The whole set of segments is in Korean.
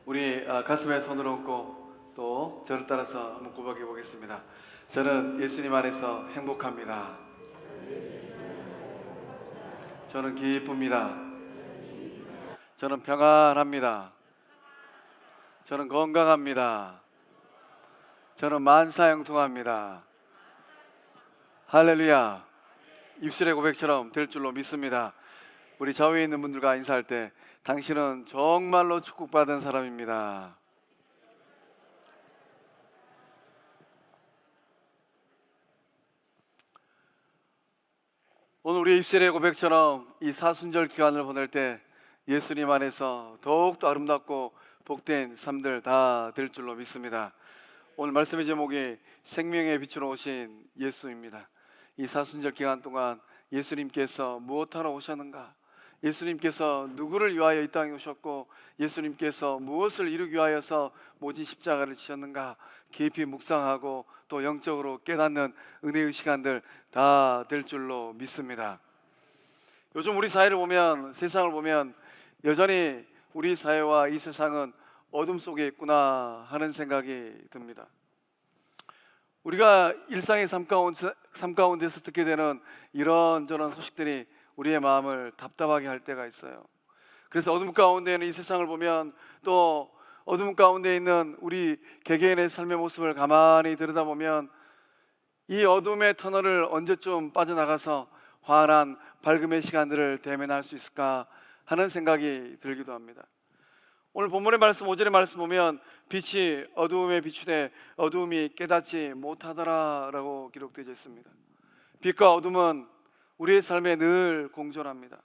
우리 가슴에 손을 얹고 또 저를 따라서 한번 고백해 보겠습니다. 저는 예수님 안에서 행복합니다. 저는 기쁩니다. 저는 평안합니다. 저는 건강합니다. 저는 만사형통합니다. 할렐루야. 입술의 고백처럼 될 줄로 믿습니다. 우리 좌우에 있는 분들과 인사할 때 당신은 정말로 축복받은 사람입니다. 오늘 우리의 입술의 고백처럼 이 사순절 기간을 보낼 때 예수님 안에서 더욱더 아름답고 복된 삶들 다 될 줄로 믿습니다. 오늘 말씀의 제목이 생명의 빛으로 오신 예수입니다. 이 사순절 기간 동안 예수님께서 무엇하러 오셨는가? 예수님께서 누구를 위하여 이 땅에 오셨고 예수님께서 무엇을 이루기 위하여서 모진 십자가를 지셨는가? 깊이 묵상하고 또 영적으로 깨닫는 은혜의 시간들 다 될 줄로 믿습니다. 요즘 우리 사회를 보면, 세상을 보면 여전히 우리 사회와 이 세상은 어둠 속에 있구나 하는 생각이 듭니다. 우리가 일상의 삶 가운데서 듣게 되는 이런저런 소식들이 우리의 마음을 답답하게 할 때가 있어요. 그래서 어둠 가운데 있는 이 세상을 보면, 또 어둠 가운데 있는 우리 개개인의 삶의 모습을 가만히 들여다보면 이 어둠의 터널을 언제쯤 빠져나가서 환한 밝음의 시간들을 대면할 수 있을까 하는 생각이 들기도 합니다. 오늘 본문의 말씀, 5절의 말씀 보면 빛이 어두움에 비추되 어두움이 깨닫지 못하더라 라고 기록되어 있습니다. 빛과 어둠은 우리의 삶에 늘 공존합니다.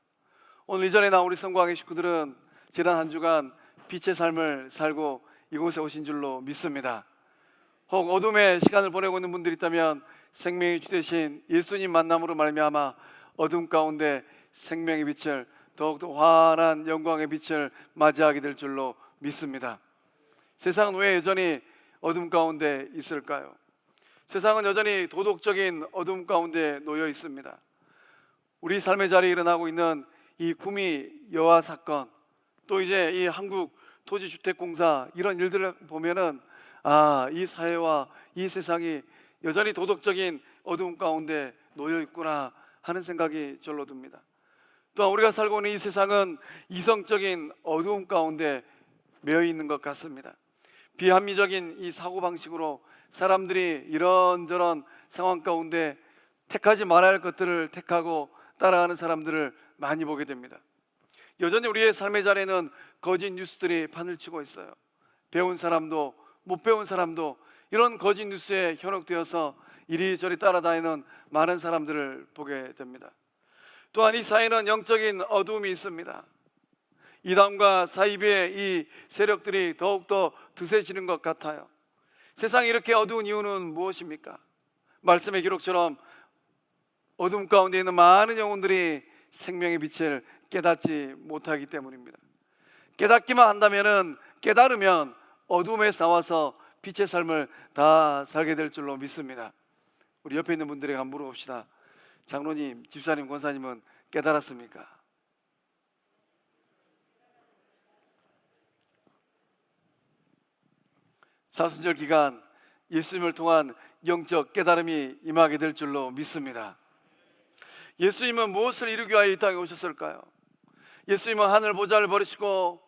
오늘 이전에 나온 우리 성광의 식구들은 지난 한 주간 빛의 삶을 살고 이곳에 오신 줄로 믿습니다. 혹 어둠의 시간을 보내고 있는 분들이 있다면 생명의 주 되신 예수님 만남으로 말미암아 어둠 가운데 생명의 빛을, 더욱더 환한 영광의 빛을 맞이하게 될 줄로 믿습니다. 세상은 왜 여전히 어둠 가운데 있을까요? 세상은 여전히 도덕적인 어둠 가운데 놓여 있습니다. 우리 삶의 자리에 일어나고 있는 이 구미 여화 사건, 또 이제 이 한국 토지주택공사, 이런 일들을 보면은 이 사회와 이 세상이 여전히 도덕적인 어둠 가운데 놓여 있구나 하는 생각이 절로 듭니다. 또한 우리가 살고 있는 이 세상은 이성적인 어두움 가운데 매여 있는 것 같습니다. 비합리적인 이 사고방식으로 사람들이 이런저런 상황 가운데 택하지 말아야 할 것들을 택하고 따라가는 사람들을 많이 보게 됩니다. 여전히 우리의 삶의 자리에는 거짓 뉴스들이 판을 치고 있어요. 배운 사람도 못 배운 사람도 이런 거짓 뉴스에 현혹되어서 이리저리 따라다니는 많은 사람들을 보게 됩니다. 또한 이 사회는 영적인 어두움이 있습니다. 이단과 사이비의 이 세력들이 더욱더 드세지는 것 같아요. 세상이 이렇게 어두운 이유는 무엇입니까? 말씀의 기록처럼 어둠 가운데 있는 많은 영혼들이 생명의 빛을 깨닫지 못하기 때문입니다. 깨닫기만 한다면은, 깨달으면 어둠에서 나와서 빛의 삶을 다 살게 될 줄로 믿습니다. 우리 옆에 있는 분들에게 한번 물어봅시다. 장로님, 집사님, 권사님은 깨달았습니까? 사순절 기간 예수님을 통한 영적 깨달음이 임하게 될 줄로 믿습니다. 예수님은 무엇을 이루기 위하여 이 땅에 오셨을까요? 예수님은 하늘 보좌를 버리시고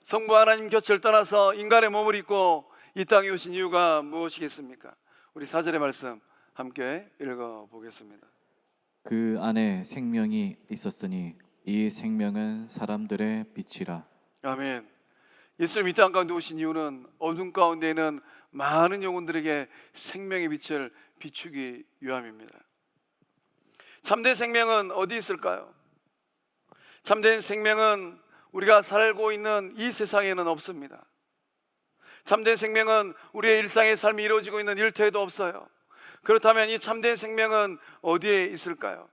성부 하나님 곁을 떠나서 인간의 몸을 입고 이 땅에 오신 이유가 무엇이겠습니까? 우리 4절의 말씀 함께 읽어보겠습니다. 그 안에 생명이 있었으니 이 생명은 사람들의 빛이라. 아멘. 예수님 이 땅 가운데 오신 이유는 어둠 가운데에는 많은 영혼들에게 생명의 빛을 비추기 위함입니다. 참된 생명은 어디 있을까요? 참된 생명은 우리가 살고 있는 이 세상에는 없습니다. 참된 생명은 우리의 일상의 삶이 이루어지고 있는 일터에도 없어요. 그렇다면 이 참된 생명은 어디에 있을까요?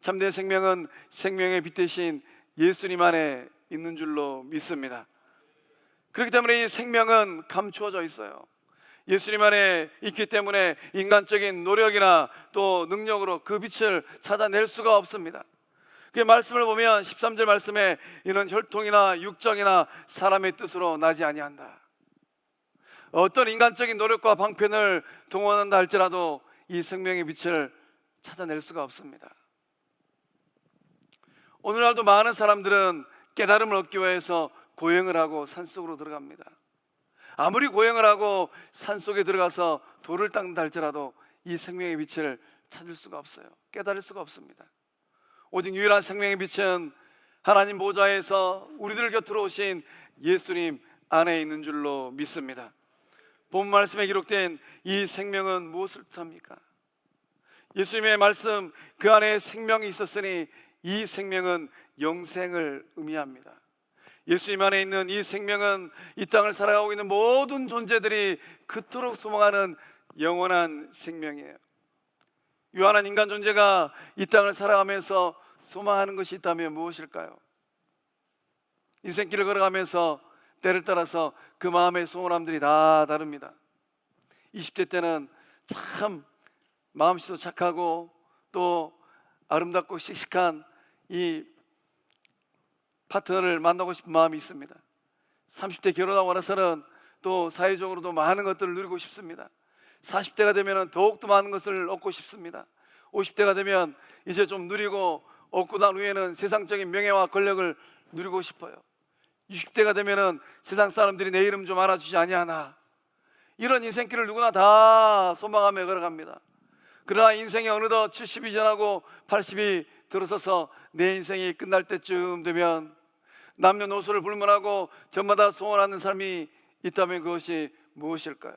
참된 생명은 생명의 빛 대신 예수님 안에 있는 줄로 믿습니다. 그렇기 때문에 이 생명은 감추어져 있어요. 예수님 안에 있기 때문에 인간적인 노력이나 또 능력으로 그 빛을 찾아낼 수가 없습니다. 그 말씀을 보면 13절 말씀에 이는 혈통이나 육정이나 사람의 뜻으로 나지 아니한다. 어떤 인간적인 노력과 방편을 동원한다 할지라도 이 생명의 빛을 찾아낼 수가 없습니다. 오늘날도 많은 사람들은 깨달음을 얻기 위해서 고행을 하고 산속으로 들어갑니다. 아무리 고행을 하고 산속에 들어가서 돌을 닦는다 할지라도 이 생명의 빛을 찾을 수가 없어요. 깨달을 수가 없습니다. 오직 유일한 생명의 빛은 하나님 보좌에서 우리들 곁으로 오신 예수님 안에 있는 줄로 믿습니다. 본 말씀에 기록된 이 생명은 무엇을 뜻합니까? 예수님의 말씀, 그 안에 생명이 있었으니 이 생명은 영생을 의미합니다. 예수님 안에 있는 이 생명은 이 땅을 살아가고 있는 모든 존재들이 그토록 소망하는 영원한 생명이에요. 유한한 인간 존재가 이 땅을 살아가면서 소망하는 것이 있다면 무엇일까요? 인생길을 걸어가면서 때를 따라서 그 마음의 소원함들이 다 다릅니다. 20대 때는 참 마음씨도 착하고 또 아름답고 씩씩한 이 파트너를 만나고 싶은 마음이 있습니다. 30대 결혼하고 나서는 또 사회적으로도 많은 것들을 누리고 싶습니다. 40대가 되면 더욱더 많은 것을 얻고 싶습니다. 50대가 되면 이제 좀 누리고 얻고 난 후에는 세상적인 명예와 권력을 누리고 싶어요. 60대가 되면 세상 사람들이 내 이름 좀 알아주지 아니하나, 이런 인생길을 누구나 다 소망하며 걸어갑니다. 그러나 인생이 어느덧 70이 지나고 80이 들어서서 내 인생이 끝날 때쯤 되면 남녀노소를 불문하고 저마다 소원하는 삶이 있다면 그것이 무엇일까요?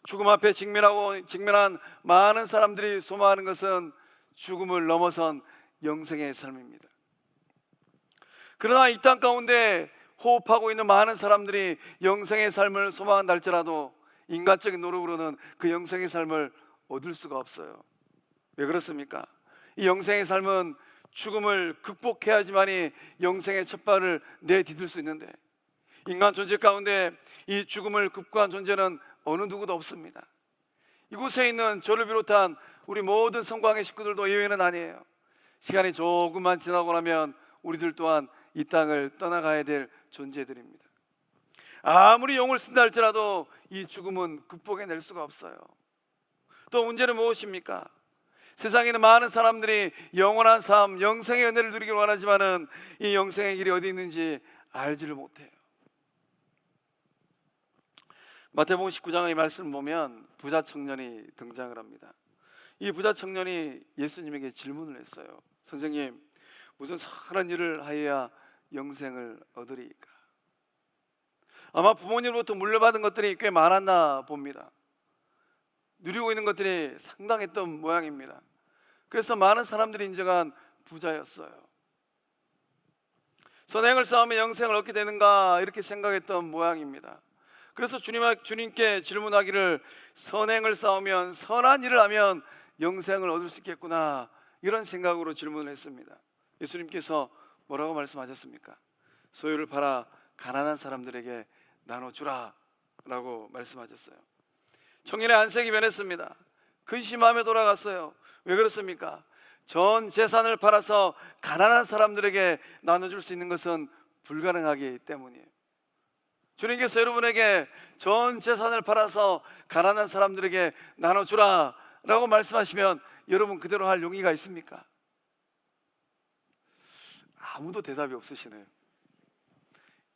죽음 앞에 직면한 많은 사람들이 소망하는 것은 죽음을 넘어선 영생의 삶입니다. 그러나 이 땅 가운데 호흡하고 있는 많은 사람들이 영생의 삶을 소망한다 할지라도 인간적인 노력으로는 그 영생의 삶을 얻을 수가 없어요. 왜 그렇습니까? 이 영생의 삶은 죽음을 극복해야지만이 영생의 첫 발을 내디딜 수 있는데, 인간 존재 가운데 이 죽음을 극복한 존재는 어느 누구도 없습니다. 이곳에 있는 저를 비롯한 우리 모든 성광의 식구들도 예외는 아니에요. 시간이 조금만 지나고 나면 우리들 또한 이 땅을 떠나가야 될 존재들입니다. 아무리 용을 쓴다 할지라도 이 죽음은 극복해낼 수가 없어요. 또 문제는 무엇입니까? 세상에는 많은 사람들이 영원한 삶, 영생의 은혜를 누리길 원하지만은 이 영생의 길이 어디 있는지 알지를 못해요. 마태복음 19장의 말씀을 보면 부자 청년이 등장을 합니다. 이 부자 청년이 예수님에게 질문을 했어요. 선생님, 무슨 선한 일을 하여야 영생을 얻으리까? 아마 부모님으로부터 물려받은 것들이 꽤 많았나 봅니다. 누리고 있는 것들이 상당했던 모양입니다. 그래서 많은 사람들이 인정한 부자였어요. 선행을 쌓으면 영생을 얻게 되는가 이렇게 생각했던 모양입니다. 그래서 주님께 질문하기를, 선행을 쌓으면, 선한 일을 하면 영생을 얻을 수 있겠구나, 이런 생각으로 질문을 했습니다. 예수님께서 뭐라고 말씀하셨습니까? 소유를 팔아 가난한 사람들에게 나눠주라 라고 말씀하셨어요. 청년의 안색이 변했습니다. 근심하며 돌아갔어요. 왜 그렇습니까? 전 재산을 팔아서 가난한 사람들에게 나눠줄 수 있는 것은 불가능하기 때문이에요. 주님께서 여러분에게 전 재산을 팔아서 가난한 사람들에게 나눠주라 라고 말씀하시면 여러분 그대로 할 용의가 있습니까? 아무도 대답이 없으시네요.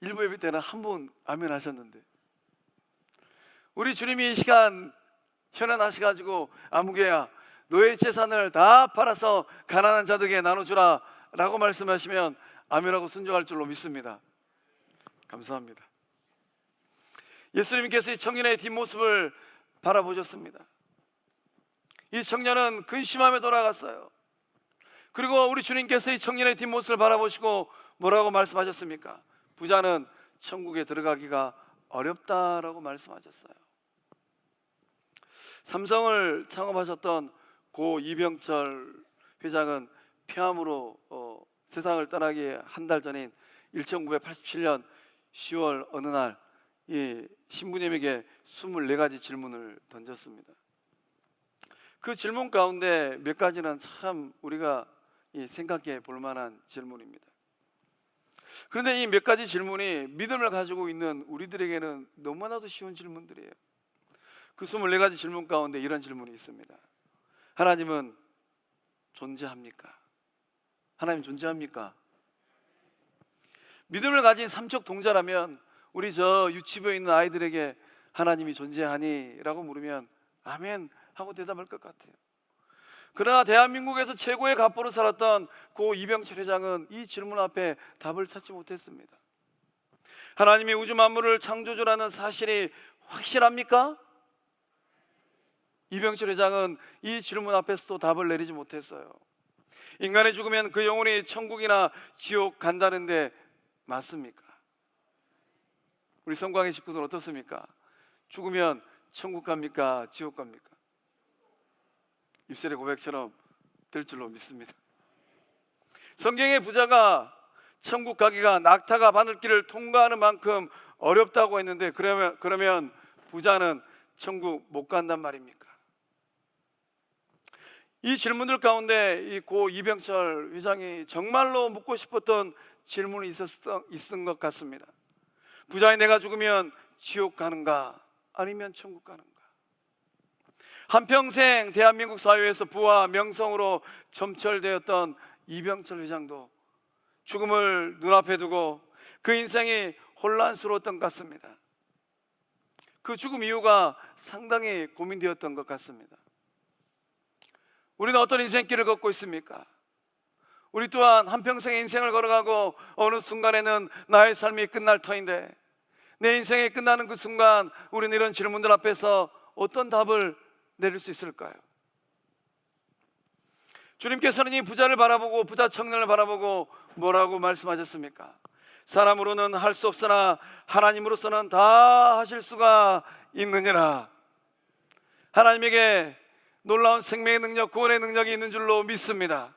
일부 예배 때는 한 분 아멘 하셨는데, 우리 주님이 이 시간 현안하셔가지고 아무개야 너의 재산을 다 팔아서 가난한 자들에게 나눠주라 라고 말씀하시면 아멘하고 순종할 줄로 믿습니다. 감사합니다. 예수님께서 이 청년의 뒷모습을 바라보셨습니다. 이 청년은 근심하며 돌아갔어요. 그리고 우리 주님께서 이 청년의 뒷모습을 바라보시고 뭐라고 말씀하셨습니까? 부자는 천국에 들어가기가 어렵다라고 말씀하셨어요. 삼성을 창업하셨던 고 이병철 회장은 폐암으로 세상을 떠나기 한 달 전인 1987년 10월 어느 날 이 신부님에게 24가지 질문을 던졌습니다. 그 질문 가운데 몇 가지는 참 우리가 생각해 볼 만한 질문입니다. 그런데 이 몇 가지 질문이 믿음을 가지고 있는 우리들에게는 너무나도 쉬운 질문들이에요. 그 24가지 질문 가운데 이런 질문이 있습니다. 하나님은 존재합니까? 하나님 존재합니까? 믿음을 가진 삼척 동자라면 우리 저 유치부에 있는 아이들에게 하나님이 존재하니? 라고 물으면 아멘 하고 대답할 것 같아요. 그러나 대한민국에서 최고의 갑부로 살았던 고 이병철 회장은 이 질문 앞에 답을 찾지 못했습니다. 하나님이 우주 만물을 창조주라는 사실이 확실합니까? 이병철 회장은 이 질문 앞에서도 답을 내리지 못했어요. 인간이 죽으면 그 영혼이 천국이나 지옥 간다는데 맞습니까? 우리 성광의 식구들 어떻습니까? 죽으면 천국 갑니까? 지옥 갑니까? 입술의 고백처럼 될 줄로 믿습니다. 성경의 부자가 천국 가기가 낙타가 바늘길을 통과하는 만큼 어렵다고 했는데 그러면 부자는 천국 못 간단 말입니까? 이 질문들 가운데 이 고 이병철 회장이 정말로 묻고 싶었던 질문이 있었던 것 같습니다. 부자인 내가 죽으면 지옥 가는가 아니면 천국 가는가? 한평생 대한민국 사회에서 부와 명성으로 점철되었던 이병철 회장도 죽음을 눈앞에 두고 그 인생이 혼란스러웠던 것 같습니다. 그 죽음 이유가 상당히 고민되었던 것 같습니다. 우리는 어떤 인생길을 걷고 있습니까? 우리 또한 한평생의 인생을 걸어가고 어느 순간에는 나의 삶이 끝날 터인데 내 인생이 끝나는 그 순간 우리는 이런 질문들 앞에서 어떤 답을 내릴 수 있을까요? 주님께서는 이 부자를 바라보고 부자 청년을 바라보고 뭐라고 말씀하셨습니까? 사람으로는 할 수 없으나 하나님으로서는 다 하실 수가 있느니라. 하나님에게 놀라운 생명의 능력, 구원의 능력이 있는 줄로 믿습니다.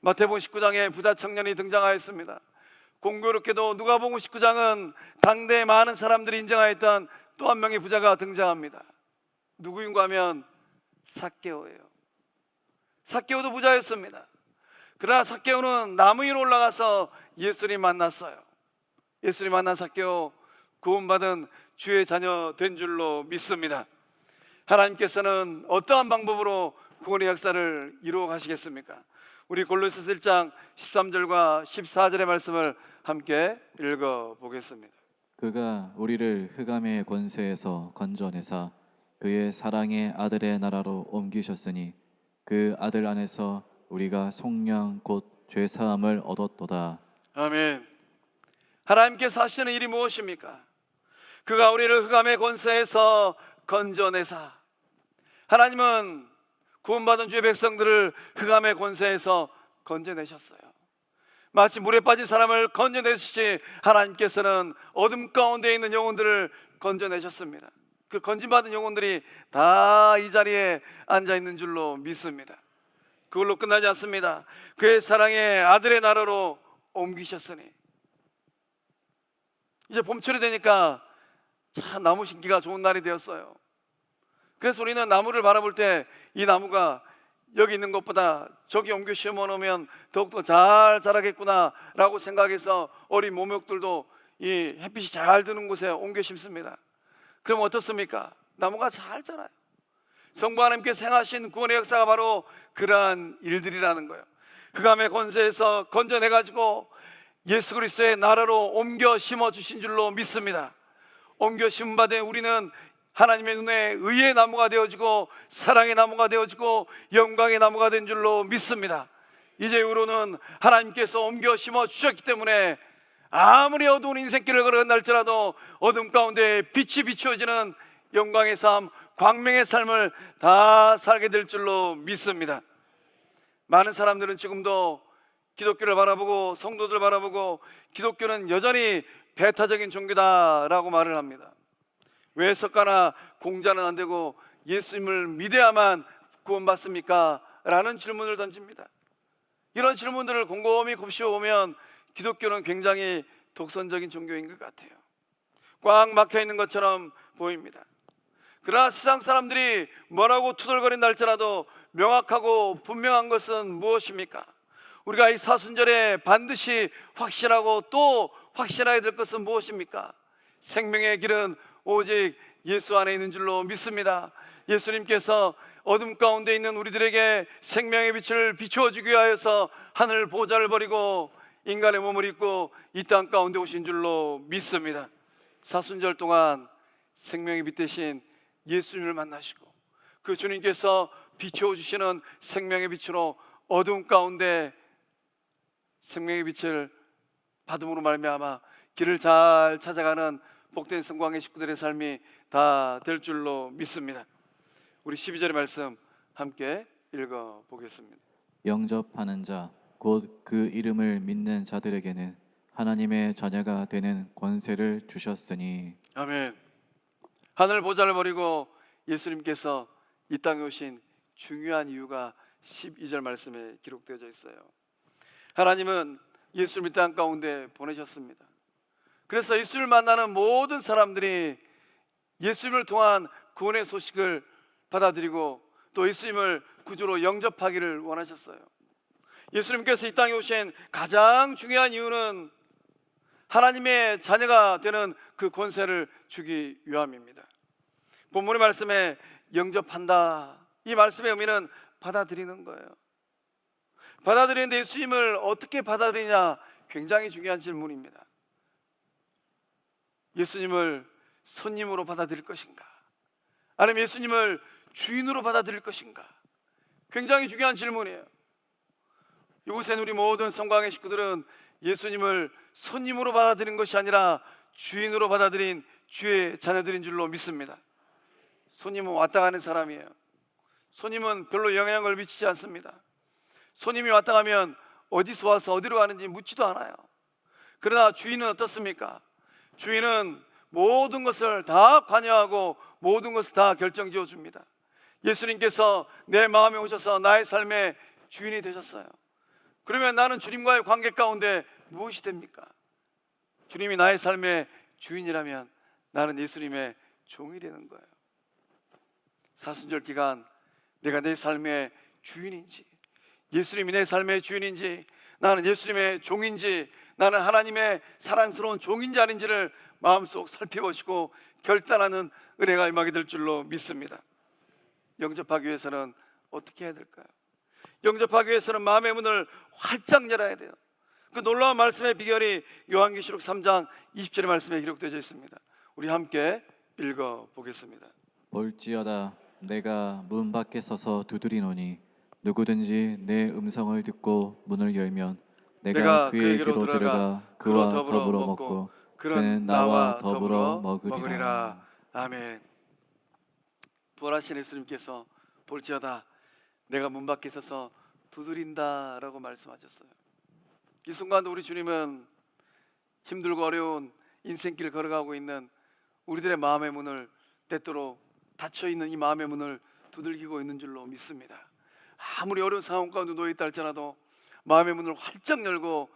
마태복음 19장에 부자 청년이 등장하였습니다. 공교롭게도 누가복음 19장은 당대 많은 사람들이 인정하였던 또 한 명의 부자가 등장합니다. 누구인가 하면 삭개오예요. 삭개오도 부자였습니다. 그러나 삭개오는 나무 위로 올라가서 예수님 만났어요. 예수님 만난 삭개오 구원받은 주의 자녀 된 줄로 믿습니다. 하나님께서는 어떠한 방법으로 구원의 역사를 이루어 가시겠습니까? 우리 골로새서 1장 13절과 14절의 말씀을 함께 읽어 보겠습니다. 그가 우리를 흑암의 권세에서 건져내사 그의 사랑의 아들의 나라로 옮기셨으니 그 아들 안에서 우리가 속량 곧 죄사함을 얻었도다. 아멘. 하나님께서 하시는 일이 무엇입니까? 그가 우리를 흑암의 권세에서 건져내사, 하나님은 구원받은 주의 백성들을 흑암의 권세에서 건져내셨어요. 마치 물에 빠진 사람을 건져내시듯이 하나님께서는 어둠 가운데 있는 영혼들을 건져내셨습니다. 그 건진받은 영혼들이 다 이 자리에 앉아있는 줄로 믿습니다. 그걸로 끝나지 않습니다. 그의 사랑의 아들의 나라로 옮기셨으니, 이제 봄철이 되니까 참 나무 심기가 좋은 날이 되었어요. 그래서 우리는 나무를 바라볼 때 이 나무가 여기 있는 것보다 저기 옮겨 심어 놓으면 더욱더 잘 자라겠구나 라고 생각해서 어린 모목들도 이 햇빛이 잘 드는 곳에 옮겨 심습니다. 그럼 어떻습니까? 나무가 잘 자라요. 성부 하나님께서 행하신 구원의 역사가 바로 그러한 일들이라는 거예요. 흑암의 권세에서 건져내가지고 예수 그리스도의 나라로 옮겨 심어 주신 줄로 믿습니다. 옮겨 심은 바 된 우리는 하나님의 눈에 의의 나무가 되어지고 사랑의 나무가 되어지고 영광의 나무가 된 줄로 믿습니다. 이제 이후로는 하나님께서 옮겨 심어 주셨기 때문에 아무리 어두운 인생길을 걸어간다 할지라도 어둠 가운데 빛이 비추어지는 영광의 삶, 광명의 삶을 다 살게 될 줄로 믿습니다. 많은 사람들은 지금도 기독교를 바라보고 성도들 바라보고 기독교는 여전히 배타적인 종교다라고 말을 합니다. 왜 석가나 공자는 안 되고 예수님을 믿어야만 구원받습니까? 라는 질문을 던집니다. 이런 질문들을 곰곰이 곱씹어보면 기독교는 굉장히 독선적인 종교인 것 같아요. 꽉 막혀있는 것처럼 보입니다. 그러나 세상 사람들이 뭐라고 투덜거린다 할지라도 명확하고 분명한 것은 무엇입니까? 우리가 이 사순절에 반드시 확신하고 또 확신하게 될 것은 무엇입니까? 생명의 길은 오직 예수 안에 있는 줄로 믿습니다. 예수님께서 어둠 가운데 있는 우리들에게 생명의 빛을 비추어 주기 위하여서 하늘 보좌를 버리고 인간의 몸을 입고 이 땅 가운데 오신 줄로 믿습니다. 사순절 동안 생명의 빛 대신 예수님을 만나시고 그 주님께서 비추어 주시는 생명의 빛으로 어둠 가운데 생명의 빛을 받음으로 말미암아 길을 잘 찾아가는 복된 성광의 식구들의 삶이 다 될 줄로 믿습니다. 우리 12절의 말씀 함께 읽어 보겠습니다. 영접하는 자 곧 그 이름을 믿는 자들에게는 하나님의 자녀가 되는 권세를 주셨으니. 아멘. 하늘 보좌를 버리고 예수님께서 이 땅에 오신 중요한 이유가 12절 말씀에 기록되어져 있어요. 하나님은 예수님을 이 땅 가운데 보내셨습니다. 그래서 예수님을 만나는 모든 사람들이 예수님을 통한 구원의 소식을 받아들이고 또 예수님을 구주로 영접하기를 원하셨어요. 예수님께서 이 땅에 오신 가장 중요한 이유는 하나님의 자녀가 되는 그 권세를 주기 위함입니다. 본문의 말씀에 영접한다, 이 말씀의 의미는 받아들이는 거예요. 받아들이는데 예수님을 어떻게 받아들이냐, 굉장히 중요한 질문입니다. 예수님을 손님으로 받아들일 것인가, 아니면 예수님을 주인으로 받아들일 것인가, 굉장히 중요한 질문이에요. 이곳에 우리 모든 성광의 식구들은 예수님을 손님으로 받아들인 것이 아니라 주인으로 받아들인 주의 자녀들인 줄로 믿습니다. 손님은 왔다 가는 사람이에요. 손님은 별로 영향을 미치지 않습니다. 손님이 왔다 가면 어디서 와서 어디로 가는지 묻지도 않아요. 그러나 주인은 어떻습니까? 주인은 모든 것을 다 관여하고 모든 것을 다 결정지어 줍니다. 예수님께서 내 마음에 오셔서 나의 삶의 주인이 되셨어요. 그러면 나는 주님과의 관계 가운데 무엇이 됩니까? 주님이 나의 삶의 주인이라면 나는 예수님의 종이 되는 거예요. 사순절 기간 내가 내 삶의 주인인지, 예수님이 내 삶의 주인인지, 나는 예수님의 종인지, 나는 하나님의 사랑스러운 종인지 아닌지를 마음속 살펴보시고 결단하는 은혜가 임하게 될 줄로 믿습니다. 영접하기 위해서는 어떻게 해야 될까요? 영접하기 위해서는 마음의 문을 활짝 열어야 돼요. 그 놀라운 말씀의 비결이 요한계시록 3장 20절의 말씀에 기록되어 있습니다. 우리 함께 읽어 보겠습니다. 볼지어다 내가 문 밖에 서서 두드리노니 누구든지 내 음성을 듣고 문을 열면 내가 그에게로 들어가 그와 더불어 먹고 그는 나와 더불어 먹으리라. 아멘. 부활하신 예수님께서 볼지어다 내가 문 밖에 서서 두드린다라고 말씀하셨어요. 이 순간도 우리 주님은 힘들고 어려운 인생길을 걸어가고 있는 우리들의 마음의 문을, 때때로 닫혀있는 이 마음의 문을 두들기고 있는 줄로 믿습니다. 아무리 어려운 상황 가운데 놓여있다 할지라도 마음의 문을 활짝 열고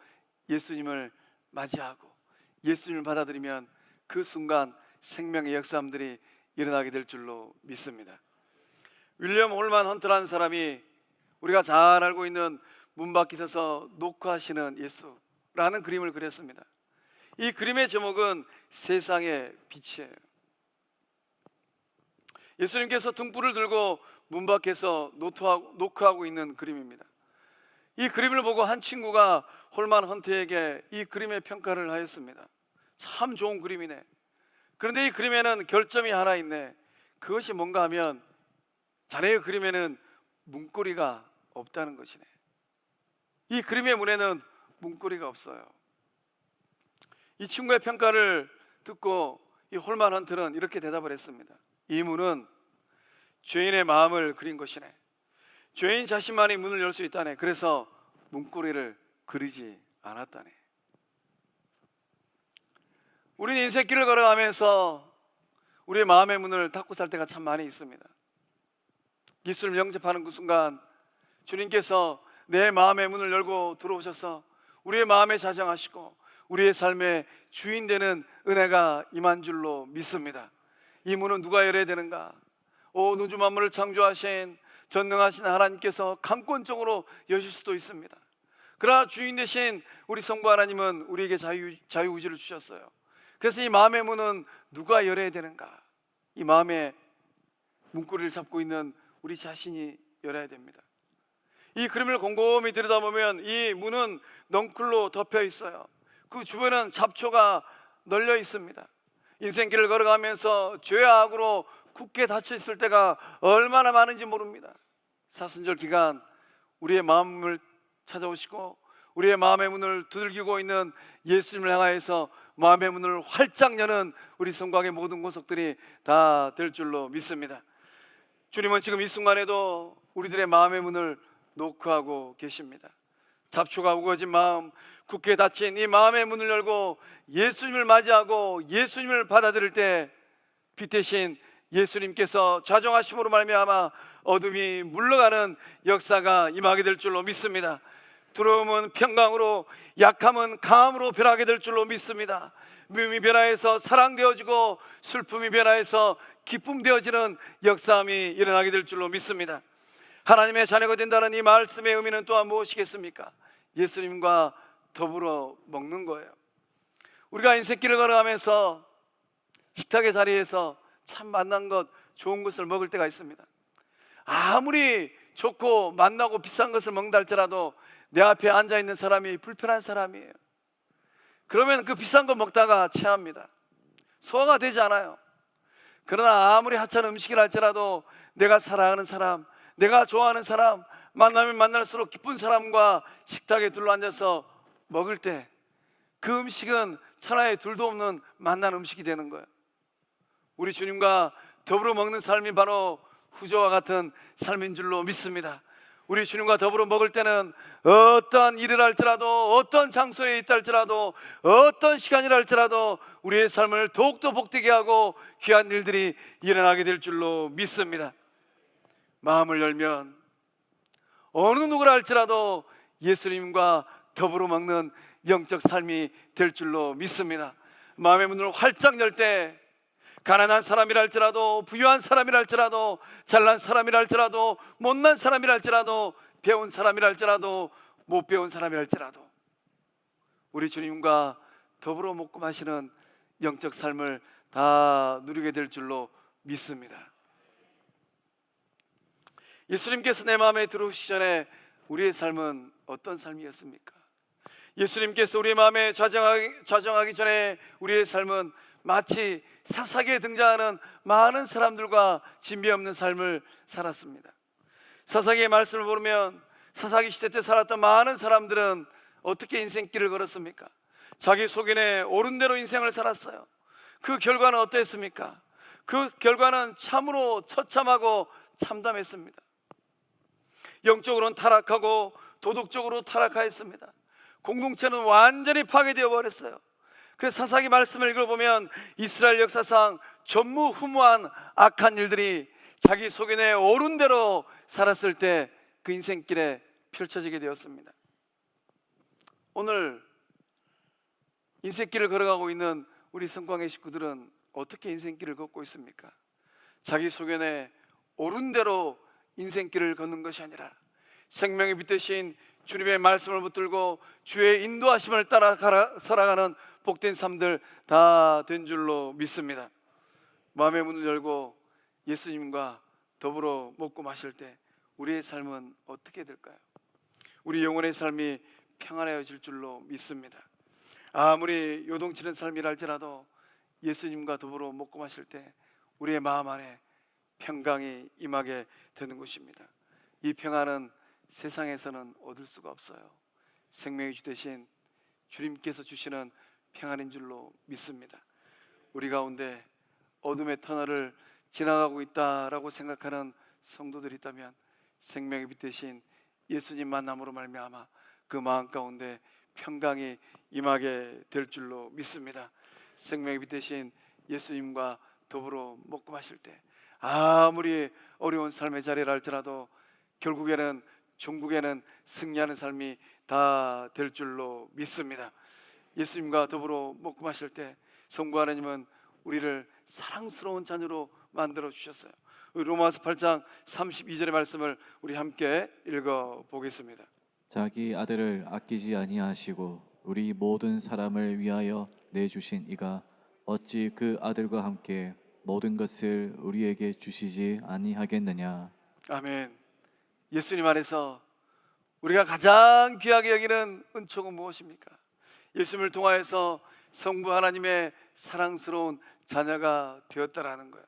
예수님을 맞이하고 예수님을 받아들이면 그 순간 생명의 역사들이 일어나게 될 줄로 믿습니다. 윌리엄 홀만 헌트라는 사람이 우리가 잘 알고 있는 문 밖에 서서 녹화하시는 예수라는 그림을 그렸습니다. 이 그림의 제목은 세상의 빛이에요. 예수님께서 등불을 들고 문 밖에서 녹화하고 있는 그림입니다. 이 그림을 보고 한 친구가 홀만 헌트에게 이 그림의 평가를 하였습니다. 참 좋은 그림이네. 그런데 이 그림에는 결점이 하나 있네. 그것이 뭔가 하면 자네의 그림에는 문고리가 없다는 것이네. 이 그림의 문에는 문고리가 없어요. 이 친구의 평가를 듣고 이 홀만 헌트는 이렇게 대답을 했습니다. 이 문은 죄인의 마음을 그린 것이네. 죄인 자신만이 문을 열 수 있다네. 그래서 문고리를 그리지 않았다네. 우리는 인생길을 걸어가면서 우리의 마음의 문을 닫고 살 때가 참 많이 있습니다. 예수를 영접하는 그 순간 주님께서 내 마음의 문을 열고 들어오셔서 우리의 마음에 자정하시고 우리의 삶의 주인 되는 은혜가 임한 줄로 믿습니다. 이 문은 누가 열어야 되는가? 온 우주 만물을 창조하신 전능하신 하나님께서 강권적으로 여실 수도 있습니다. 그러나 주인 대신 우리 성부 하나님은 우리에게 자유의지를 주셨어요. 그래서 이 마음의 문은 누가 열어야 되는가? 이 마음의 문고리를 잡고 있는 우리 자신이 열어야 됩니다. 이 그림을 곰곰이 들여다보면 이 문은 넝쿨로 덮여 있어요. 그 주변은 잡초가 널려 있습니다. 인생길을 걸어가면서 죄와 악으로 굳게 닫혀 있을 때가 얼마나 많은지 모릅니다. 사순절 기간 우리의 마음을 찾아오시고 우리의 마음의 문을 두들기고 있는 예수님을 향하여서 마음의 문을 활짝 여는 우리 성곽의 모든 구석들이 다 될 줄로 믿습니다. 주님은 지금 이 순간에도 우리들의 마음의 문을 노크하고 계십니다. 잡초가 우거진 마음, 굳게 닫힌 이 마음의 문을 열고 예수님을 맞이하고 예수님을 받아들일 때 빛 대신 예수님께서 좌정하심으로 말미암아 어둠이 물러가는 역사가 임하게 될 줄로 믿습니다. 두려움은 평강으로, 약함은 강함으로 변하게 될 줄로 믿습니다. 미움이 변화해서 사랑되어지고 슬픔이 변화해서 기쁨 되어지는 역사함이 일어나게 될 줄로 믿습니다. 하나님의 자녀가 된다는 이 말씀의 의미는 또한 무엇이겠습니까? 예수님과 더불어 먹는 거예요. 우리가 인생길을 걸어가면서 식탁의 자리에서 참 만난 것, 좋은 것을 먹을 때가 있습니다. 아무리 좋고 맛나고 비싼 것을 먹는다 할지라도 내 앞에 앉아있는 사람이 불편한 사람이에요. 그러면 그 비싼 거 먹다가 체합니다. 소화가 되지 않아요. 그러나 아무리 하찮은 음식이라 할지라도 내가 사랑하는 사람, 내가 좋아하는 사람, 만나면 만날수록 기쁜 사람과 식탁에 둘러앉아서 먹을 때 그 음식은 천하에 둘도 없는 맛난 음식이 되는 거예요. 우리 주님과 더불어 먹는 삶이 바로 후저와 같은 삶인 줄로 믿습니다. 우리 주님과 더불어 먹을 때는 어떤 일을 할지라도, 어떤 장소에 있다 할지라도, 어떤 시간이라 할지라도 우리의 삶을 더욱더 복되게 하고 귀한 일들이 일어나게 될 줄로 믿습니다. 마음을 열면 어느 누구라 할지라도 예수님과 더불어 먹는 영적 삶이 될 줄로 믿습니다. 마음의 문을 활짝 열 때 가난한 사람이라 할지라도, 부유한 사람이라 할지라도, 잘난 사람이라 할지라도, 못난 사람이라 할지라도, 배운 사람이라 할지라도, 못 배운 사람이라 할지라도 우리 주님과 더불어 먹고 마시는 영적 삶을 다 누리게 될 줄로 믿습니다. 예수님께서 내 마음에 들어오시기 전에 우리의 삶은 어떤 삶이었습니까? 예수님께서 우리의 마음에 좌정하기 전에 우리의 삶은 마치 사사기에 등장하는 많은 사람들과 진비 없는 삶을 살았습니다. 사사기의 말씀을 보면 사사기 시대 때 살았던 많은 사람들은 어떻게 인생길을 걸었습니까? 자기 소견에 옳은 대로 인생을 살았어요. 그 결과는 어땠습니까? 그 결과는 참으로 처참하고 참담했습니다. 영적으로는 타락하고 도덕적으로 타락하였습니다. 공동체는 완전히 파괴되어 버렸어요. 그래서 사사기 말씀을 읽어보면 이스라엘 역사상 전무후무한 악한 일들이 자기 소견에 옳은 대로 살았을 때 그 인생길에 펼쳐지게 되었습니다. 오늘 인생길을 걸어가고 있는 우리 성광의 식구들은 어떻게 인생길을 걷고 있습니까? 자기 소견에 옳은 대로 인생길을 걷는 것이 아니라 생명의 빛 대신 주님의 말씀을 붙들고 주의 인도하심을 따라 살아가는 복된 삶들 다 된 줄로 믿습니다. 마음의 문을 열고 예수님과 더불어 먹고 마실 때 우리의 삶은 어떻게 될까요? 우리 영혼의 삶이 평안해질 줄로 믿습니다. 아무리 요동치는 삶이라 할지라도 예수님과 더불어 먹고 마실 때 우리의 마음 안에 평강이 임하게 되는 것입니다. 이 평안은 세상에서는 얻을 수가 없어요. 생명의 주 되신 주님께서 주시는 평안인 줄로 믿습니다. 우리 가운데 어둠의 터널을 지나가고 있다라고 생각하는 성도들이 있다면 생명의 빛 되신 예수님 만남으로 말미암아 그 마음 가운데 평강이 임하게 될 줄로 믿습니다. 생명의 빛 되신 예수님과 더불어 먹고 마실 때 아무리 어려운 삶의 자리라 할지라도 결국에는 종국에는 승리하는 삶이 다 될 줄로 믿습니다. 예수님과 더불어 먹고 마실 때 성부 하나님은 우리를 사랑스러운 자녀로 만들어 주셨어요. 로마서 8장 32절의 말씀을 우리 함께 읽어 보겠습니다. 자기 아들을 아끼지 아니하시고 우리 모든 사람을 위하여 내주신 이가 어찌 그 아들과 함께 모든 것을 우리에게 주시지 아니하겠느냐. 아멘. 예수님 안에서 우리가 가장 귀하게 여기는 은총은 무엇입니까? 예수님을 통하여서 성부 하나님의 사랑스러운 자녀가 되었다라는 거예요.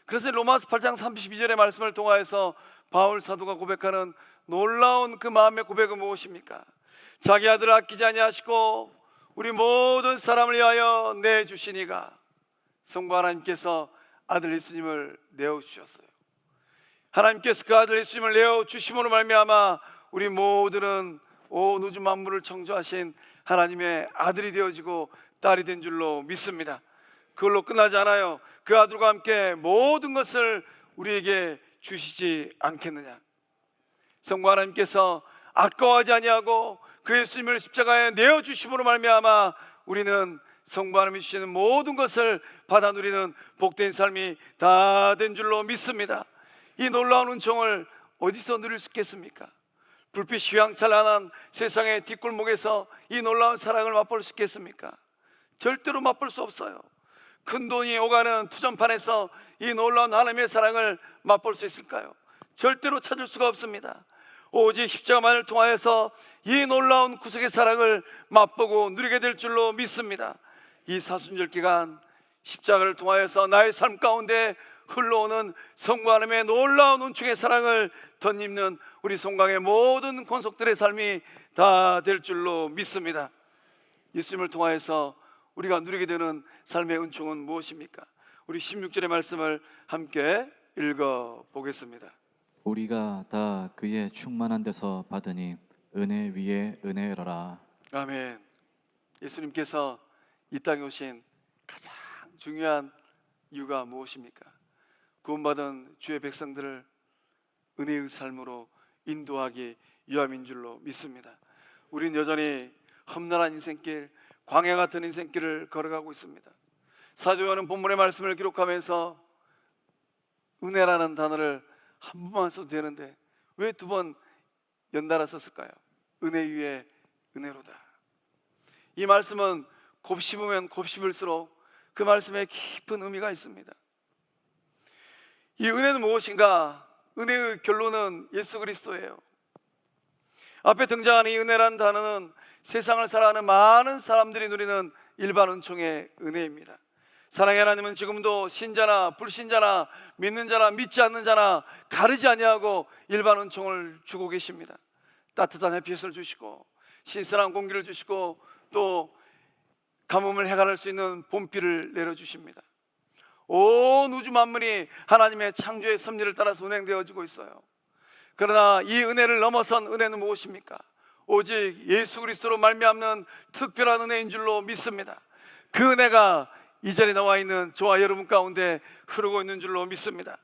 그래서 로마서 8장 32절의 말씀을 통하여서 바울 사도가 고백하는 놀라운 그 마음의 고백은 무엇입니까? 자기 아들을 아끼지 아니하시고 우리 모든 사람을 위하여 내주시니가. 성부 하나님께서 아들 예수님을 내어주셨어요. 하나님께서 그 아들 예수님을 내어주심으로 말미암아 우리 모두는 온 우주 만물을 창조하신 하나님의 아들이 되어지고 딸이 된 줄로 믿습니다. 그걸로 끝나지 않아요. 그 아들과 함께 모든 것을 우리에게 주시지 않겠느냐. 성부 하나님께서 아까워하지 아니하고 그 예수님을 십자가에 내어주심으로 말미암아 우리는 성부 하나님이 주시는 모든 것을 받아 누리는 복된 삶이 다 된 줄로 믿습니다. 이 놀라운 은총을 어디서 누릴 수 있겠습니까? 불빛 휘황찬란한 세상의 뒷골목에서 이 놀라운 사랑을 맛볼 수 있겠습니까? 절대로 맛볼 수 없어요. 큰 돈이 오가는 투전판에서 이 놀라운 하나님의 사랑을 맛볼 수 있을까요? 절대로 찾을 수가 없습니다. 오직 십자가만을 통하여서 이 놀라운 구속의 사랑을 맛보고 누리게 될 줄로 믿습니다. 이 사순절 기간 십자가를 통하여서 나의 삶 가운데 흘러오는 성부 하나님의 놀라운 은총의 사랑을 덧입는 우리 송강의 모든 권속들의 삶이 다 될 줄로 믿습니다. 예수님을 통하여서 우리가 누리게 되는 삶의 은총은 무엇입니까? 우리 16절의 말씀을 함께 읽어보겠습니다. 우리가 다 그의 충만한 데서 받으니 은혜 위에 은혜로라. 아멘. 예수님께서 이 땅에 오신 가장 중요한 이유가 무엇입니까? 구원받은 주의 백성들을 은혜의 삶으로 인도하기 위함인 줄로 믿습니다. 우린 여전히 험난한 인생길, 광야 같은 인생길을 걸어가고 있습니다. 사도 요한은 본문의 말씀을 기록하면서 은혜라는 단어를 한 번만 써도 되는데 왜 두 번 연달아 썼을까요? 은혜 위에 은혜로다. 이 말씀은 곱씹으면 곱씹을수록 그 말씀에 깊은 의미가 있습니다. 이 은혜는 무엇인가? 은혜의 결론은 예수 그리스도예요. 앞에 등장하는 이 은혜라는 단어는 세상을 살아가는 많은 사람들이 누리는 일반 은총의 은혜입니다. 사랑의 하나님은 지금도 신자나 불신자나 믿는 자나 믿지 않는 자나 가르지 아니하고 일반 은총을 주고 계십니다. 따뜻한 햇빛을 주시고 신선한 공기를 주시고 또 가뭄을 해결할 수 있는 봄비를 내려주십니다. 온 우주 만물이 하나님의 창조의 섭리를 따라서 운행되어지고 있어요. 그러나 이 은혜를 넘어선 은혜는 무엇입니까? 오직 예수 그리스도로 말미암는 특별한 은혜인 줄로 믿습니다. 그 은혜가 이 자리에 나와 있는 저와 여러분 가운데 흐르고 있는 줄로 믿습니다.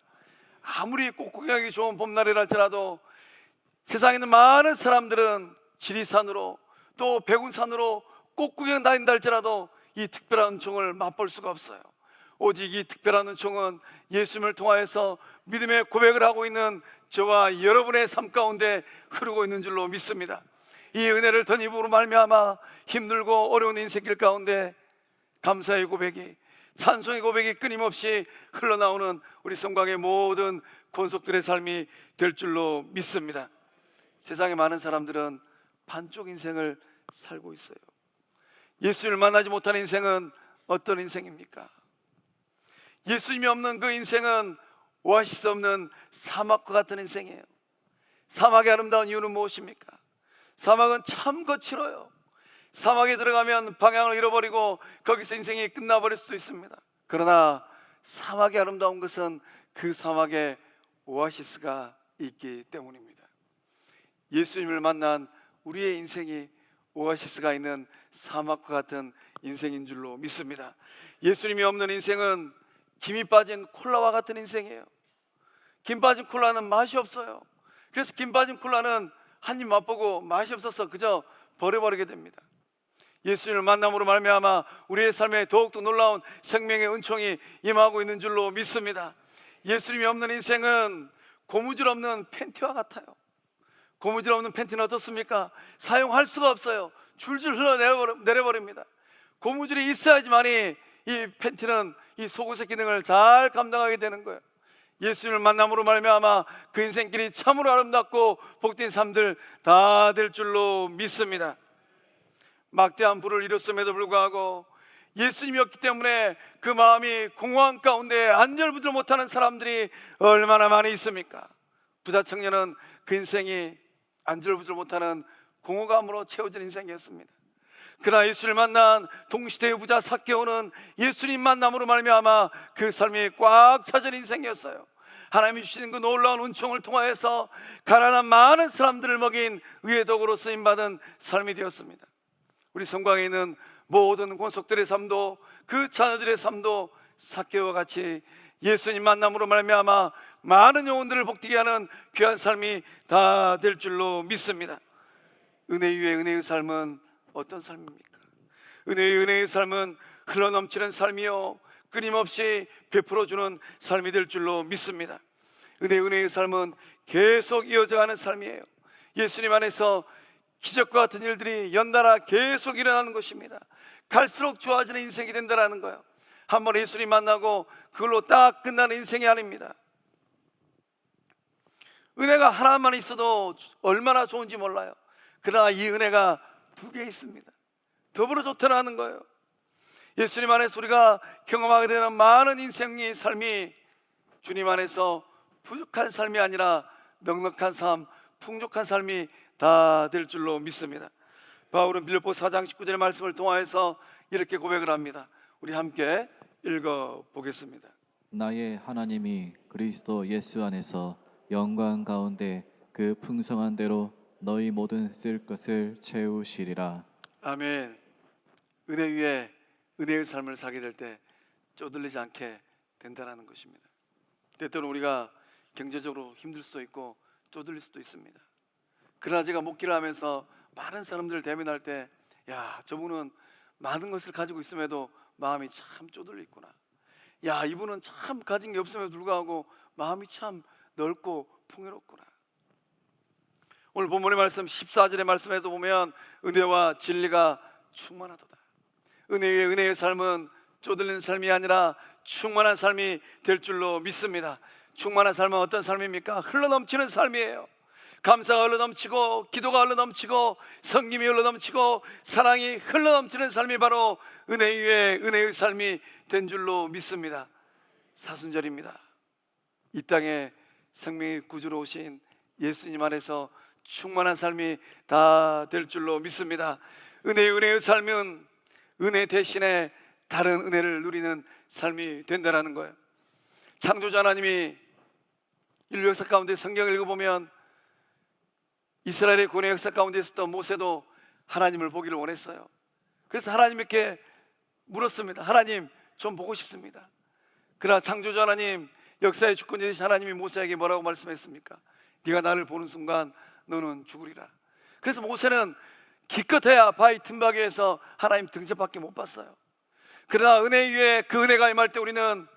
아무리 꽃구경하기 좋은 봄날이라 할지라도 세상에 있는 많은 사람들은 지리산으로 또 백운산으로 꽃구경 다닌다 할지라도 이 특별한 은총을 맛볼 수가 없어요. 오직 이 특별한 은총은 예수님을 통하여서 믿음의 고백을 하고 있는 저와 여러분의 삶 가운데 흐르고 있는 줄로 믿습니다. 이 은혜를 덧입음으로 말미암아 힘들고 어려운 인생길 가운데 감사의 고백이, 찬송의 고백이 끊임없이 흘러나오는 우리 성광의 모든 권속들의 삶이 될 줄로 믿습니다. 세상에 많은 사람들은 반쪽 인생을 살고 있어요. 예수님을 만나지 못하는 인생은 어떤 인생입니까? 예수님이 없는 그 인생은 오아시스 없는 사막과 같은 인생이에요. 사막의 아름다운 이유는 무엇입니까? 사막은 참 거칠어요. 사막에 들어가면 방향을 잃어버리고 거기서 인생이 끝나버릴 수도 있습니다. 그러나 사막의 아름다운 것은 그 사막에 오아시스가 있기 때문입니다. 예수님을 만난 우리의 인생이 오아시스가 있는 사막과 같은 인생인 줄로 믿습니다. 예수님이 없는 인생은 김이 빠진 콜라와 같은 인생이에요. 김 빠진 콜라는 맛이 없어요. 그래서 김 빠진 콜라는 한 입 맛보고 맛이 없어서 그저 버려버리게 됩니다. 예수님을 만남으로 말미암아 우리의 삶에 더욱더 놀라운 생명의 은총이 임하고 있는 줄로 믿습니다. 예수님이 없는 인생은 고무줄 없는 팬티와 같아요. 고무줄 없는 팬티는 어떻습니까? 사용할 수가 없어요. 줄줄 흘러내려버립니다. 고무줄이 있어야지만이 이 팬티는 이 속옷의 기능을 잘 감당하게 되는 거예요. 예수님을 만남으로 말미암아 그 인생길이 참으로 아름답고 복된 삶들 다 될 줄로 믿습니다. 막대한 불을 이뤘음에도 불구하고 예수님이었기 때문에 그 마음이 공허한 가운데 안절부절 못하는 사람들이 얼마나 많이 있습니까? 부자 청년은 그 인생이 안절부절 못하는 공허감으로 채워진 인생이었습니다. 그러나 예수를 만난 동시대의 부자 삭개오는 예수님 만남으로 말미암아 그 삶이 꽉 차진 인생이었어요. 하나님이 주시는 그 놀라운 은총을 통하여서 가난한 많은 사람들을 먹인 의의 도구로 쓰임받은 삶이 되었습니다. 우리 성곽에 있는 모든 권속들의 삶도 그 자녀들의 삶도 삭개오와 같이 예수님 만남으로 말미암아 많은 영혼들을 복되게 하는 귀한 삶이 다 될 줄로 믿습니다. 은혜 위에 은혜의 삶은 어떤 삶입니까? 은혜의 삶은 흘러넘치는 삶이요 끊임없이 베풀어주는 삶이 될 줄로 믿습니다. 은혜의 삶은 계속 이어져가는 삶이에요. 예수님 안에서 기적과 같은 일들이 연달아 계속 일어나는 것입니다. 갈수록 좋아지는 인생이 된다는 거예요. 한번 예수님 만나고 그걸로 딱 끝나는 인생이 아닙니다. 은혜가 하나만 있어도 얼마나 좋은지 몰라요. 그러나 이 은혜가 두 개 있습니다. 더불어 좋다는 거예요. 예수님 안에서 우리가 경험하게 되는 많은 인생의 삶이 주님 안에서 부족한 삶이 아니라 넉넉한 삶, 풍족한 삶이 다 될 줄로 믿습니다. 바울은 빌립보 4장 19절의 말씀을 통하여서 이렇게 고백을 합니다. 우리 함께 읽어보겠습니다. 나의 하나님이 그리스도 예수 안에서 영광 가운데 그 풍성한 대로 너희 모든 쓸 것을 채우시리라. 아멘. 은혜 위에 은혜의 삶을 살게 될 때 쪼들리지 않게 된다는 것입니다. 때때로 우리가 경제적으로 힘들 수도 있고 쪼들릴 수도 있습니다. 그러나 제가 목기를 하면서 많은 사람들을 대면할 때 야, 저분은 많은 것을 가지고 있음에도 마음이 참 쪼들려 있구나. 야, 이분은 참 가진 게 없음에도 불구하고 마음이 참 넓고 풍요롭구나. 오늘 본문의 말씀 14절의 말씀에도 보면 은혜와 진리가 충만하도다. 은혜의 삶은 쪼들리는 삶이 아니라 충만한 삶이 될 줄로 믿습니다. 충만한 삶은 어떤 삶입니까? 흘러넘치는 삶이에요. 감사가 흘러넘치고 기도가 흘러넘치고 섬김이 흘러넘치고 사랑이 흘러넘치는 삶이 바로 은혜 위에 은혜의 삶이 된 줄로 믿습니다. 사순절입니다. 이 땅에 생명의 구주로 오신 예수님 안에서 충만한 삶이 다 될 줄로 믿습니다. 은혜의 삶은 은혜 대신에 다른 은혜를 누리는 삶이 된다는 거예요. 창조자 하나님이 인류 역사 가운데 성경을 읽어보면 이스라엘의 구원의 역사 가운데 있었던 모세도 하나님을 보기를 원했어요. 그래서 하나님께 물었습니다. 하나님, 좀 보고 싶습니다. 그러나 창조자 하나님, 역사의 주권자 되신 하나님이 모세에게 뭐라고 말씀했습니까? 네가 나를 보는 순간 너는 죽으리라. 그래서 모세는 기껏해야 바위 틈바위에서 하나님 등짝밖에 못 봤어요. 그러나 은혜 위에 그 은혜가 임할 때 우리는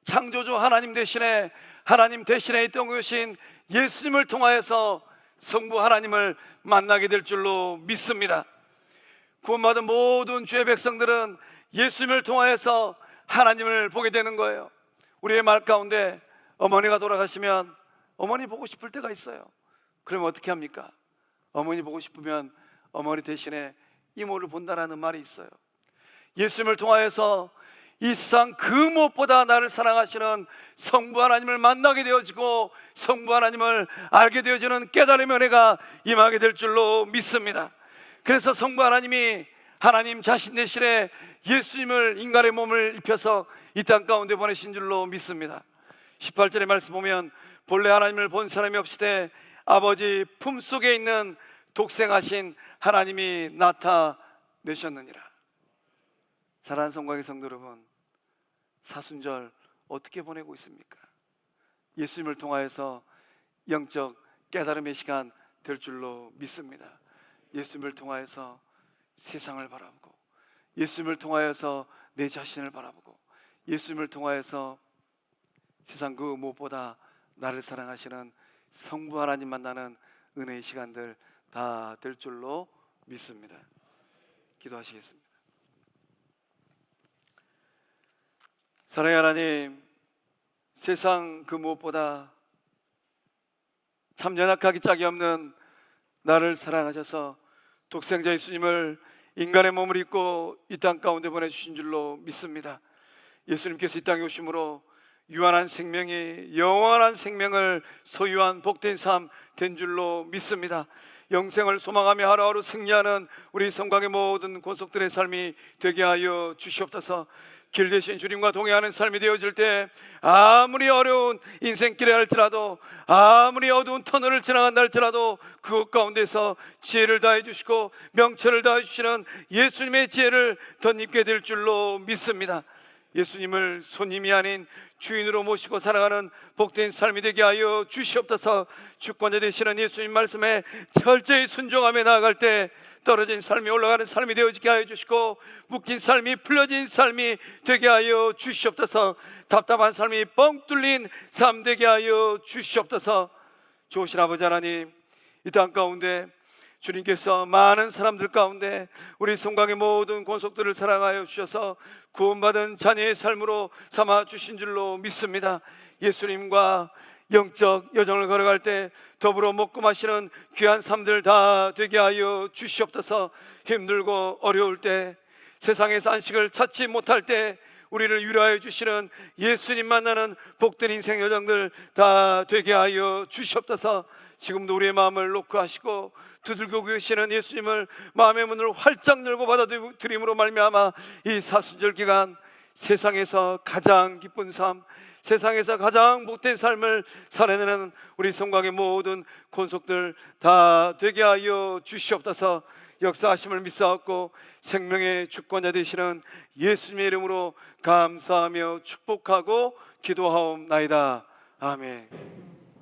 창조주 하나님 대신에 있던 것인 예수님을 통하여서 성부 하나님을 만나게 될 줄로 믿습니다. 구원받은 모든 주의 백성들은 예수님을 통하여서 하나님을 보게 되는 거예요. 우리의 말 가운데 어머니가 돌아가시면 어머니 보고 싶을 때가 있어요. 그러면 어떻게 합니까? 어머니 보고 싶으면 어머니 대신에 이모를 본다라는 말이 있어요. 예수님을 통하여서 이 세상 그 무엇보다 나를 사랑하시는 성부 하나님을 만나게 되어지고 성부 하나님을 알게 되어지는 깨달음의 은혜가 임하게 될 줄로 믿습니다. 그래서 성부 하나님이 하나님 자신 대신에 예수님을 인간의 몸을 입혀서 이 땅 가운데 보내신 줄로 믿습니다. 18절의 말씀 보면 본래 하나님을 본 사람이 없으되 아버지 품속에 있는 독생하신 하나님이 나타내셨느니라. 사랑하는 성곽의 성도 여러분, 사순절 어떻게 보내고 있습니까? 예수님을 통하여서 영적 깨달음의 시간 될 줄로 믿습니다. 예수님을 통하여서 세상을 바라보고 예수님을 통하여서 내 자신을 바라보고 예수님을 통하여서 세상 그 무엇보다 나를 사랑하시는 성부 하나님 만나는 은혜의 시간들 다 될 줄로 믿습니다. 기도하시겠습니다. 사랑의 하나님, 세상 그 무엇보다 참 연약하기 짝이 없는 나를 사랑하셔서 독생자 예수님을 인간의 몸을 입고 이 땅 가운데 보내주신 줄로 믿습니다. 예수님께서 이 땅에 오심으로 유한한 생명이 영원한 생명을 소유한 복된 삶 된 줄로 믿습니다. 영생을 소망하며 하루하루 승리하는 우리 성곽의 모든 권속들의 삶이 되게 하여 주시옵소서. 길 대신 주님과 동행하는 삶이 되어질 때 아무리 어려운 인생길에 할지라도, 아무리 어두운 터널을 지나간다 할지라도 그것 가운데서 지혜를 다해 주시고 명철을 다해 주시는 예수님의 지혜를 덧입게 될 줄로 믿습니다. 예수님을 손님이 아닌 주인으로 모시고 살아가는 복된 삶이 되게 하여 주시옵소서. 주권자 되시는 예수님 말씀에 철저히 순종하며 나아갈 때 떨어진 삶이 올라가는 삶이 되어지게 하여 주시고, 묶인 삶이 풀려진 삶이 되게 하여 주시옵소서. 답답한 삶이 뻥 뚫린 삶 되게 하여 주시옵소서. 좋으신 아버지 하나님, 이 땅 가운데 주님께서 많은 사람들 가운데 우리 성곽의 모든 권속들을 사랑하여 주셔서 구원받은 자녀의 삶으로 삼아 주신 줄로 믿습니다. 예수님과 영적 여정을 걸어갈 때 더불어 먹고 마시는 귀한 삶들 다 되게 하여 주시옵소서. 힘들고 어려울 때, 세상에서 안식을 찾지 못할 때 우리를 위로하여 주시는 예수님 만나는 복된 인생 여정들 다 되게 하여 주시옵소서. 지금도 우리의 마음을 놓고 하시고 두들겨 계시는 예수님을 마음의 문을 활짝 열고 받아들임으로 말미암아 이 사순절 기간 세상에서 가장 기쁜 삶, 세상에서 가장 복된 삶을 살아내는 우리 성곽의 모든 권속들 다 되게 하여 주시옵소서. 역사하심을 믿사옵고 생명의 주권자 되시는 예수님의 이름으로 감사하며 축복하고 기도하옵나이다. 아멘.